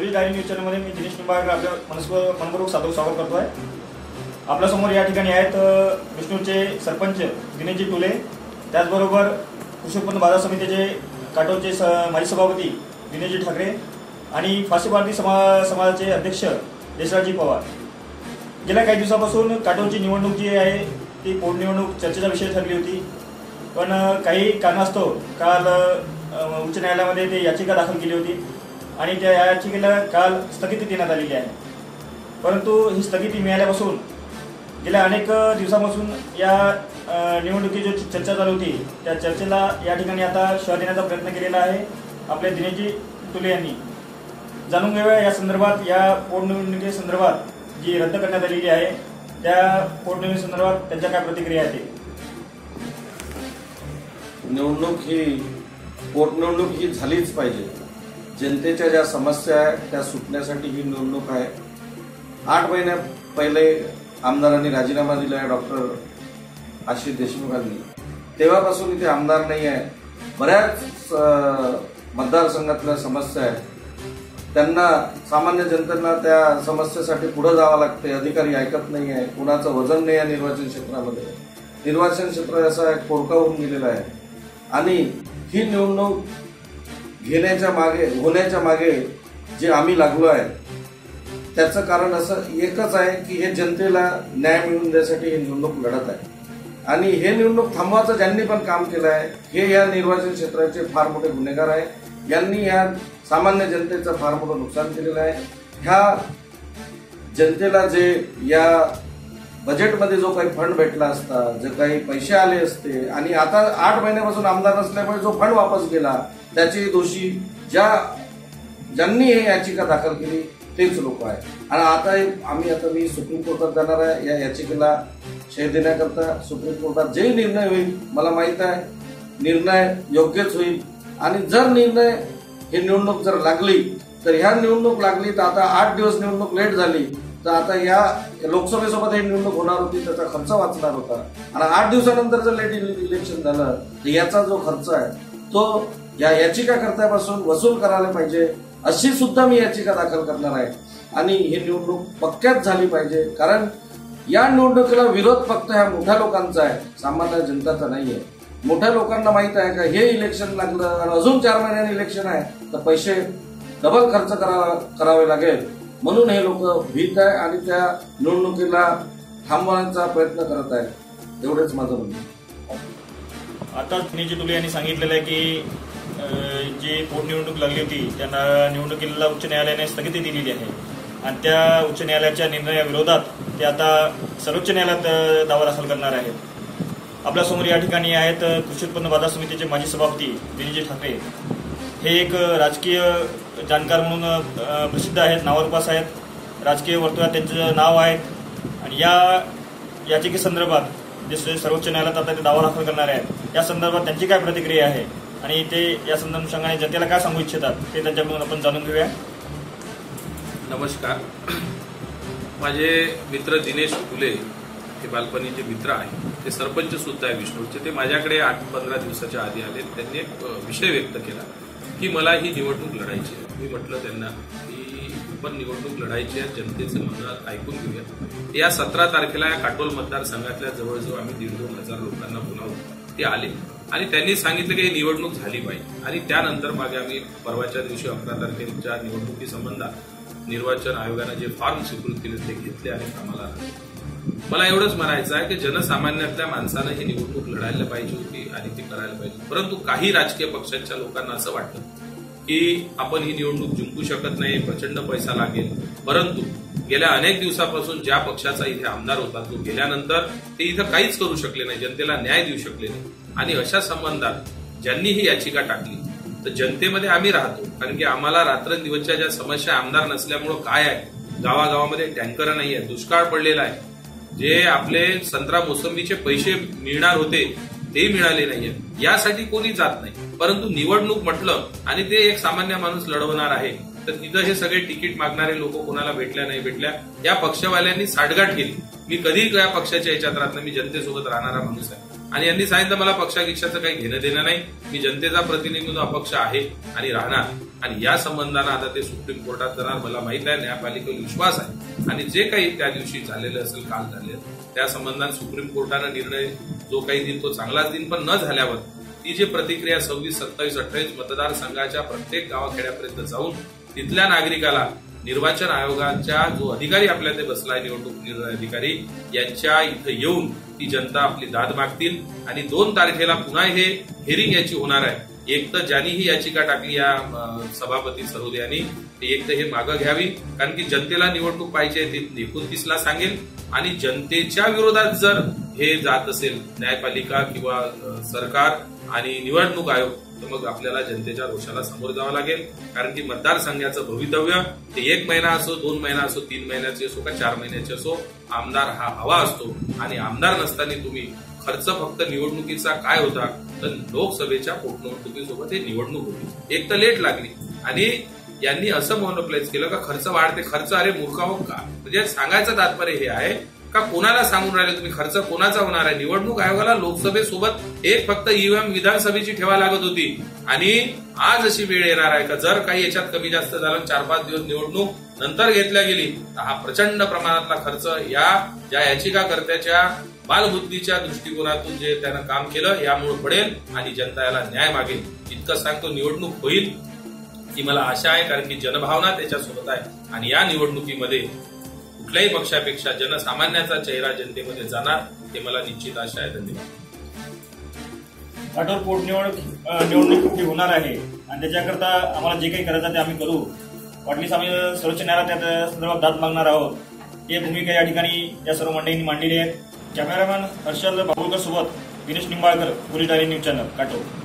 Police diary news चॅनलमध्ये मी दिनेश निंबाळकर आपल्या मनपूर्वक स्वागत करतोय। आपल्यासमोर या ठिकाणी आहेत विष्णूरचे सरपंच दिनेशजी टुले, त्याचबरोबर कृषी उत्पन्न बाजार समितीचे काटोलचे माजी सभापती दिनेशजी ठाकरे आणि फाशी भारती समाजाचे अध्यक्ष देशराजी पवार। गेल्या काही दिवसापासून काटोलची निवडणूक जी आहे ती पोटनिवडणूक चर्चेचा विषय ठरली होती, पण काही कारणास्तव काल उच्च न्यायालयामध्ये ते याचिका दाखल केली होती आणि त्या याचिकेला काल स्थगिती देण्यात आलेली आहे। परंतु ही स्थगिती मिळाल्यापासून गेल्या अनेक दिवसांपासून या निवडणुकीची जी चर्चा चालू होती त्या चर्चेला या ठिकाणी आता शह देण्याचा प्रयत्न केलेला आहे आपले दिनेशजी टुले यांनी। जाणून घेऊया या संदर्भात, या पोटनिवडणुकीसंदर्भात जी रद्द करण्यात आलेली आहे त्या पोटनिवडणुकीसंदर्भात त्यांच्या काय प्रतिक्रिया आहेत। पोटनिवडणूक ही झालीच पाहिजे। जनतेच्या ज्या समस्या आहेत त्या सुटण्यासाठी ही निवडणूक आहे। 8 महिन्या पहिले आमदारांनी राजीनामा दिला आहे डॉक्टर आशिष देशमुखांनी, तेव्हापासून इथे आमदार नाही आहे। बऱ्याच मतदारसंघातल्या समस्या आहेत, त्यांना सामान्य जनतेला त्या समस्येसाठी पुढे जावं लागते। अधिकारी ऐकत नाही आहे, कुणाचं वजन नाही आहे निर्वाचन क्षेत्रामध्ये। निर्वाचन क्षेत्र असं एक पोरकावून गेलेलं आहे आणि ही निवडणूक होण्याच्या मागे जे आम्ही लागलो आहे त्याचं कारण असं एकच आहे की हे जनतेला न्याय मिळवून देण्यासाठी ही निवडणूक लढत आहे आणि हे निवडणूक थांबवायचं ज्यांनी पण काम केलं आहे हे या निर्वाचन क्षेत्राचे फार मोठे गुन्हेगार आहे। यांनी या सामान्य जनतेचं फार मोठं नुकसान केलेलं आहे। ह्या जनतेला जे या बजेटमध्ये जो काही फंड भेटला असता, जे काही पैसे आले असते आणि आता 8 महिन्यापासून आमदार नसल्यामुळे जो फंड वापस गेला त्याचे दोषी ज्यांनी हे याचिका दाखल केली तेच लोक आहेत। आणि आता मी सुप्रीम कोर्टात जाणार आहे या याचिकेला शह देण्याकरता। सुप्रीम कोर्टात जे निर्णय होईल मला माहित आहे निर्णय योग्यच होईल आणि जर निर्णय ही निवडणूक जर लागली तर ह्या निवडणूक लागली तर आता 8 दिवस निवडणूक लेट झाली तर आता या लोकसभेसोबत ही निवडणूक होणार होती, त्याचा खर्च वाचणार होता आणि 8 दिवसानंतर जर लेट इलेक्शन झालं तर याचा जो खर्च आहे तो या याचिकाकर्त्यापासून वसूल करायला पाहिजे, अशी सुद्धा मी याचिका दाखल करणार आहे। आणि ही निवडणूक पक्क्यात झाली पाहिजे, कारण या निवडणुकीला विरोध फक्त ह्या मोठ्या लोकांचा आहे, सामान्य जनताचा नाहीये। मोठ्या लोकांना माहित आहे का हे इलेक्शन लागलं आणि अजून 4 महिन्यांनी इलेक्शन आहे तर पैसे डबल खर्च करावे लागेल, म्हणून हे लोक भीत आहे आणि त्या निवडणुकीला थांबवण्याचा प्रयत्न करत आहेत। एवढेच माझं म्हणणं। आता दिनेशजी टुले यांनी सांगितलेलं आहे की जी पोटनिवडणूक लागली होती त्यांना निवडणुकीला उच्च न्यायालयाने स्थगिती दिलेली आहे आणि त्या उच्च न्यायालयाच्या निर्णयाविरोधात ते आता सर्वोच्च न्यायालयात दावा दाखल करणार आहेत। आपल्यासमोर या ठिकाणी आहेत कृषी उत्पन्न बाजार समितीचे माजी सभापती दिनेशजी ठाकरे। हे एक राजकीय जाणकार म्हणून प्रसिद्ध आहेत, नावारूपास आहेत, राजकीय वर्तुळात त्यांचं नाव आहे आणि या याचिकेसंदर्भात जे सर्वोच्च न्यायालयात आता ते दावा दाखल करणार आहेत या संदर्भात त्यांची काय प्रतिक्रिया आहे आणि ते या संदर्भाने जनतेला काय सांगू इच्छितात ते त्यांच्याकडून आपण जाणून घेऊया। नमस्कार, माझे मित्र दिनेश टुले हे बालपणीचे मित्र आहे, ते सरपंच सुद्धा आहे विष्णूरचे। ते माझ्याकडे 8-15 दिवसाच्या आधी आले, त्यांनी एक विषय व्यक्त केला की मला ही निवडणूक लढायची आहे। मी म्हटलं त्यांना की पण निवडणूक लढायची आहे, जनतेचं म्हणणं ऐकून घेऊया। या 17 तारखेला या काटोल मतदारसंघातल्या जवळजवळ आम्ही 1,500-2 हजार लोकांना बोलावलं, ते आले आणि त्यांनी सांगितलं की ही निवडणूक झाली पाहिजे। आणि त्यानंतर मागे आम्ही परवाच्या दिवशी 11 तारखेच्या निवडणुकीसंबंधात निर्वाचन आयोगाने जे फॉर्म स्वीकृत केले ते घेतले आणि कामाला लागले। मला एवढंच म्हणायचं आहे की जनसामान्यातल्या माणसानं ही निवडणूक लढायला पाहिजे होती आणि ती करायला पाहिजे, परंतु काही राजकीय पक्षांच्या लोकांना असं वाटतं की आपण ही निवडणूक जिंकू शकत नाही, प्रचंड पैसा लागेल। परंतु गेल्या अनेक दिवसापासून ज्या पक्षाचा इथे आमदार होता तो गेल्यानंतर ते इथं काहीच करू शकले नाही, जनतेला न्याय देऊ शकले नाही आणि अशा संबंधात ज्यांनी ही याचिका टाकली तर जनतेमध्ये आम्ही राहतो, कारण की आम्हाला रात्रंदिवसच्या ज्या समस्या आमदार नसल्यामुळं काय आहे, गावागावामध्ये टँकर नाही आहे, दुष्काळ पडलेला आहे, जे आपले संत्रा मोसंबीचे पैसे मिळणार होते ते मिळाले नाहीये, यासाठी कोणी जात नाही। परंतु निवडणूक म्हटलं आणि ते एक सामान्य माणूस लढवणार आहे तर तिथं हे सगळे तिकीट मागणारे लोक कोणाला भेटल्या नाही भेटल्या, या पक्षवाल्यांनी साठगाठ केली। मी कधी या पक्षाच्या याच्यात राहत नाही, मी जनतेसोबत राहणारा माणूस आहे आणि यांनी सांगितलं मला पक्षागिक्षाचं काही घेणं देणं नाही, मी जनतेचा प्रतिनिधी म्हणून अपक्ष आहे आणि राहणार. आणि या संबंधानं आता ते सुप्रीम कोर्टात जाणार. मला माहित आहे न्यायपालिकेवर विश्वास आहे आणि जे काही त्या दिवशी झालेलं असेल, काल झालेलं, त्या संबंधात सुप्रीम कोर्टानं निर्णय जो काही देईल तो चांगलाच देईल. पण न झाल्यावर ती जी प्रतिक्रिया 26, 27, 28 मतदारसंघाच्या प्रत्येक गावाखेड्यापर्यंत जाऊन तिथल्या नागरिकाला निर्वाचन आयोगाच्या जो अधिकारी आपल्या ते बसलाय, निवडणूक निर्णय अधिकारी, यांच्या इथं येऊन ती जनता आपली दाद मागतील. आणि 2 तारखेला पुन्हा हे हिअरिंग याची होणार आहे. एक तर ज्यांनी ही याचिका टाकली या सभापती सरोदे यांनी, एक तर हे मागं घ्यावी, कारण की जनतेला निवडणूक पाहिजे ती 29ला सांगेल. आणि जनतेच्या विरोधात जर हे जात असेल न्यायपालिका किंवा सरकार आणि निवडणूक आयोग, तर मग आपल्याला जनतेच्या रोषाला समोर जावं लागेल. कारण की मतदारसंघाचं भवितव्य ते 1 महिना असो, 2 महिना असो, 3 महिन्याचे असो का 4 महिन्याचे असो, आमदार हा हवा असतो. आणि आमदार नसताना तुम्ही खर्च फक्त निवडणुकीचा काय होता, तर लोकसभेच्या पोटनिवडणुकीसोबत हे निवडणूक होती. एक तर लेट लागली आणि यांनी असं मोनोप्लाइज केलं का खर्च वाढते. खर्च अरे मूर्खाओ का, म्हणजे सांगायचं तात्पर्य हे आहे का कोणाला सांगून राहिले तुम्ही खर्च कोणाचा होणार आहे. निवडणूक आयोगाला लोकसभेसोबत एक फक्त ईव्हीएम विधानसभेची ठेवा लागत होती. आणि आज अशी वेळ येणार आहे का जर काही याच्यात कमी जास्त झालं, 4-5 दिवस निवडणूक नंतर घेतल्या गेली, तर हा प्रचंड प्रमाणातला खर्च या ज्या याचिकाकर्त्याच्या बालबुद्धीच्या दृष्टिकोनातून जे त्यानं काम केलं यामुळे पडेल आणि जनता याला न्याय मागेल. इतकं सांगतो निवडणूक होईल ही मला आशा आहे, कारण की जनभावना त्याच्यासोबत आहे. आणि या निवडणुकीमध्ये कुठल्याही पक्षापेक्षा जनसामान्याचा चेहरा जनतेमध्ये जाणार हे मला निश्चित आशा आहे. धन्यवाद. घाटावर पोटनिवडणूक होणार आहे आणि त्याच्याकरता आम्हाला जे काही करायचं ते आम्ही करू. वाटलीस आम्ही सर्वोच्च न्यायालयात त्या संदर्भात दाद मागणार आहोत. ही भूमिका या ठिकाणी या सर्व मंडळींनी मांडलेली आहे. कॅमेरामॅन हर्षल बाबुळकर सोबत Dinesh Nimbalkar, police diary news channel, घाटावर.